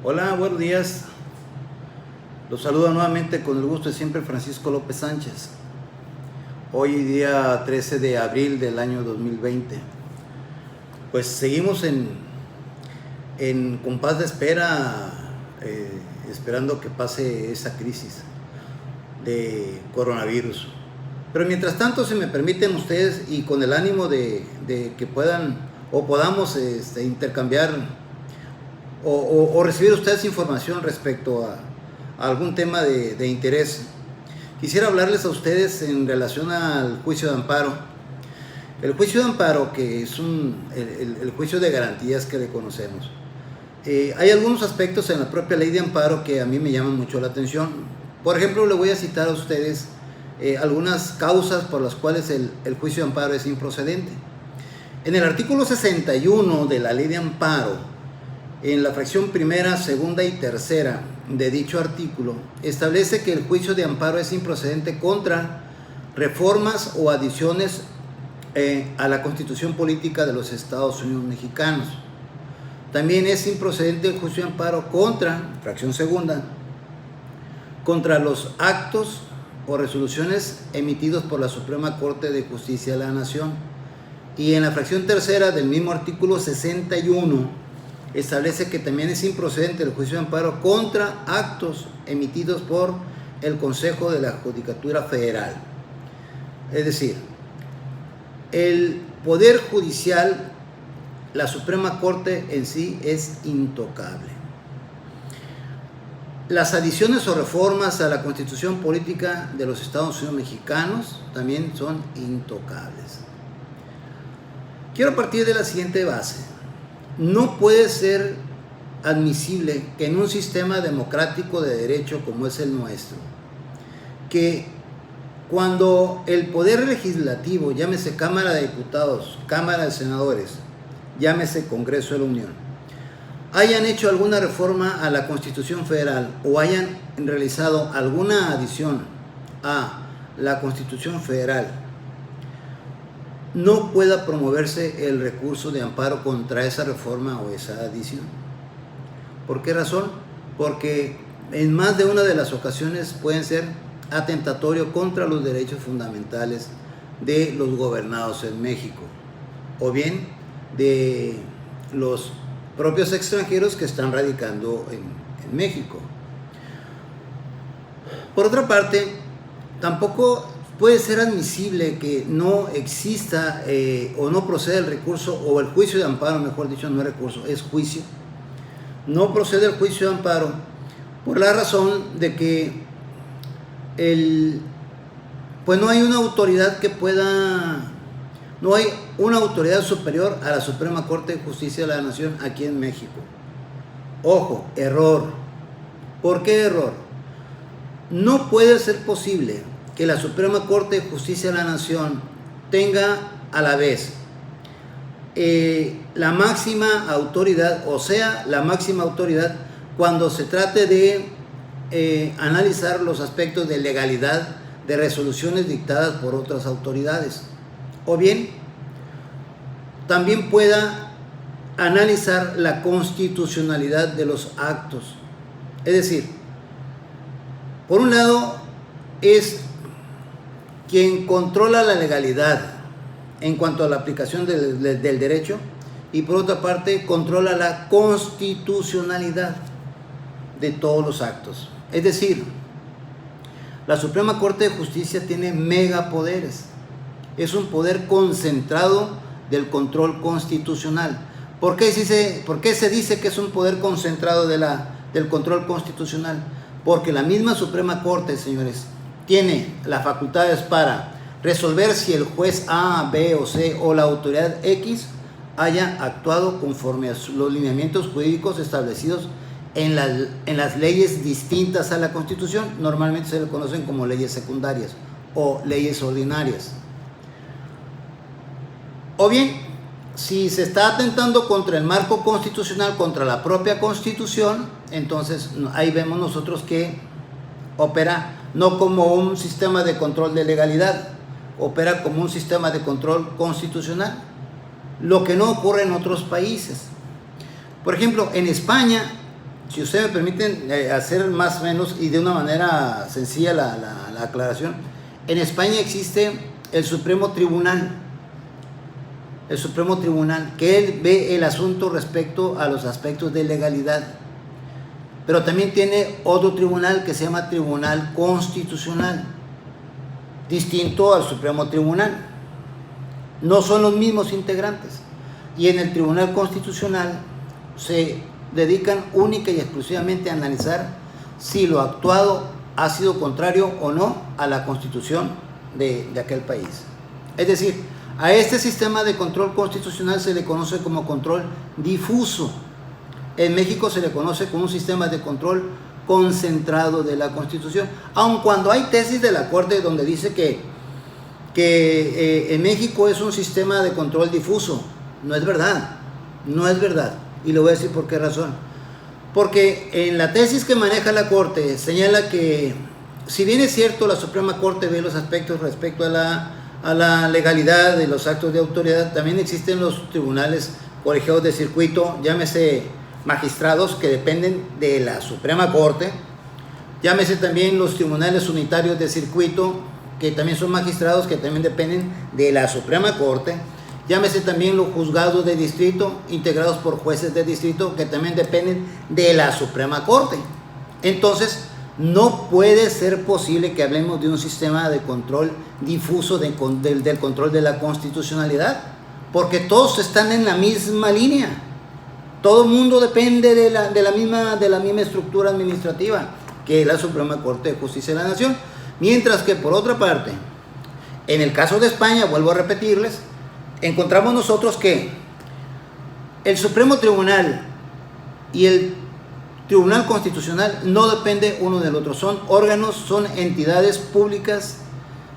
Hola, buenos días. Los saludo nuevamente con el gusto de siempre Francisco López Sánchez. Hoy día 13 de abril del año 2020. Pues seguimos en compás de espera, esperando que pase esa crisis de coronavirus. Pero mientras tanto, si me permiten ustedes y con el ánimo de que puedan o podamos intercambiar o recibir ustedes información respecto a algún tema de interés. Quisiera hablarles a ustedes en relación al juicio de amparo. El juicio de amparo, que es el juicio de garantías que le conocemos. Hay algunos aspectos en la propia ley de amparo que a mí me llaman mucho la atención. Por ejemplo, le voy a citar a ustedes algunas causas por las cuales el juicio de amparo es improcedente. En el artículo 61 de la ley de amparo, en la fracción primera, segunda y tercera de dicho artículo, establece que el juicio de amparo es improcedente contra reformas o adiciones a la Constitución Política de los Estados Unidos Mexicanos. También es improcedente el juicio de amparo contra, fracción segunda, contra los actos o resoluciones emitidos por la Suprema Corte de Justicia de la Nación. Y en la fracción tercera del mismo artículo 61, establece que también es improcedente el juicio de amparo contra actos emitidos por el Consejo de la Judicatura Federal. Es decir, el Poder Judicial, la Suprema Corte en sí es intocable. Las adiciones o reformas a la Constitución Política de los Estados Unidos Mexicanos también son intocables. Quiero partir de la siguiente base. No puede ser admisible que en un sistema democrático de derecho como es el nuestro, que cuando el Poder Legislativo, llámese Cámara de Diputados, Cámara de Senadores, llámese Congreso de la Unión, hayan hecho alguna reforma a la Constitución Federal o hayan realizado alguna adición a la Constitución Federal, no pueda promoverse el recurso de amparo contra esa reforma o esa adición. ¿Por qué razón? Porque en más de una de las ocasiones pueden ser atentatorio contra los derechos fundamentales de los gobernados en México, o bien de los propios extranjeros que están radicando en México. Por otra parte, tampoco puede ser admisible que no exista o no proceda el recurso o el juicio de amparo, mejor dicho, no es recurso, es juicio. No procede el juicio de amparo por la razón de que pues no hay una autoridad que pueda, no hay una autoridad superior a la Suprema Corte de Justicia de la Nación aquí en México. Ojo, error. ¿Por qué error? No puede ser posible que la Suprema Corte de Justicia de la Nación tenga a la vez la máxima autoridad, o sea, la máxima autoridad cuando se trate de analizar los aspectos de legalidad de resoluciones dictadas por otras autoridades, o bien también pueda analizar la constitucionalidad de los actos. Es decir, por un lado es quien controla la legalidad en cuanto a la aplicación del derecho, y por otra parte controla la constitucionalidad de todos los actos. Es decir, la Suprema Corte de Justicia tiene megapoderes. Es un poder concentrado del control constitucional. ¿Por qué se dice que es un poder concentrado del control constitucional? Porque la misma Suprema Corte, señores, tiene las facultades para resolver si el juez A, B o C o la autoridad X haya actuado conforme a los lineamientos jurídicos establecidos en las leyes distintas a la Constitución. Normalmente se le conocen como leyes secundarias o leyes ordinarias. O bien, si se está atentando contra el marco constitucional, contra la propia Constitución, entonces ahí vemos nosotros que opera no como un sistema de control de legalidad, opera como un sistema de control constitucional, lo que no ocurre en otros países. Por ejemplo, en España si ustedes me permiten hacer más o menos y de una manera sencilla la aclaración, en España existe el Supremo Tribunal, que él ve el asunto respecto a los aspectos de legalidad. Pero también tiene otro tribunal que se llama Tribunal Constitucional, distinto al Supremo Tribunal. No son los mismos integrantes. Y en el Tribunal Constitucional se dedican única y exclusivamente a analizar si lo actuado ha sido contrario o no a la Constitución de aquel país. Es decir, a este sistema de control constitucional se le conoce como control difuso. En México se le conoce como un sistema de control concentrado de la Constitución, aun cuando hay tesis de la Corte donde dice que en México es un sistema de control difuso. No es verdad, no es verdad. Y le voy a decir por qué razón. Porque en la tesis que maneja la Corte señala que, si bien es cierto, la Suprema Corte ve los aspectos respecto a la legalidad de los actos de autoridad, también existen los tribunales colegiados de circuito, llámese magistrados que dependen de la Suprema Corte, llámese también los tribunales unitarios de circuito, que también son magistrados que también dependen de la Suprema Corte, llámese también los juzgados de distrito integrados por jueces de distrito que también dependen de la Suprema Corte. Entonces, no puede ser posible que hablemos de un sistema de control difuso del control de la constitucionalidad, porque todos están en la misma línea. Todo el mundo depende de la misma estructura administrativa, que es la Suprema Corte de Justicia de la Nación. Mientras que, por otra parte, en el caso de España, vuelvo a repetirles, encontramos nosotros que el Supremo Tribunal y el Tribunal Constitucional no depende uno del otro, son órganos, son entidades públicas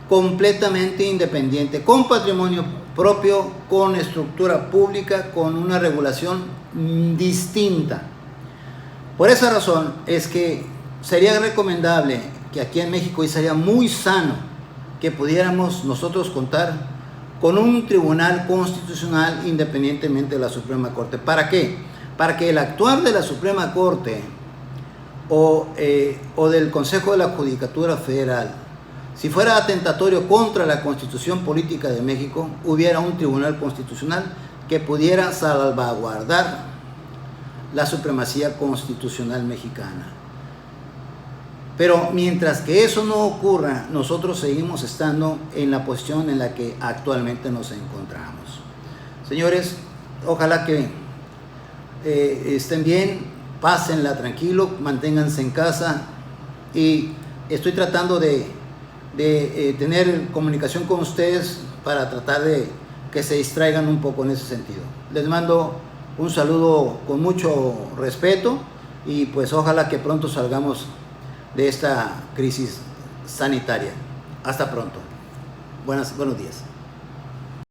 completamente independientes, con patrimonio propio, con estructura pública, con una regulación distinta. Por esa razón es que sería recomendable que aquí en México, y sería muy sano que pudiéramos nosotros contar con un tribunal constitucional independientemente de la Suprema Corte. ¿Para qué? Para que el actuar de la Suprema Corte o del Consejo de la Judicatura Federal, si fuera atentatorio contra la Constitución Política de México, hubiera un tribunal constitucional que pudiera salvaguardar la supremacía constitucional mexicana. Pero mientras que eso no ocurra, nosotros seguimos estando en la posición en la que actualmente nos encontramos. Señores, ojalá que estén bien, pásenla tranquilo, manténganse en casa, y estoy tratando de tener comunicación con ustedes para tratar de que se distraigan un poco en ese sentido. Les mando un saludo con mucho respeto y pues ojalá que pronto salgamos de esta crisis sanitaria. Hasta pronto. Buenos días.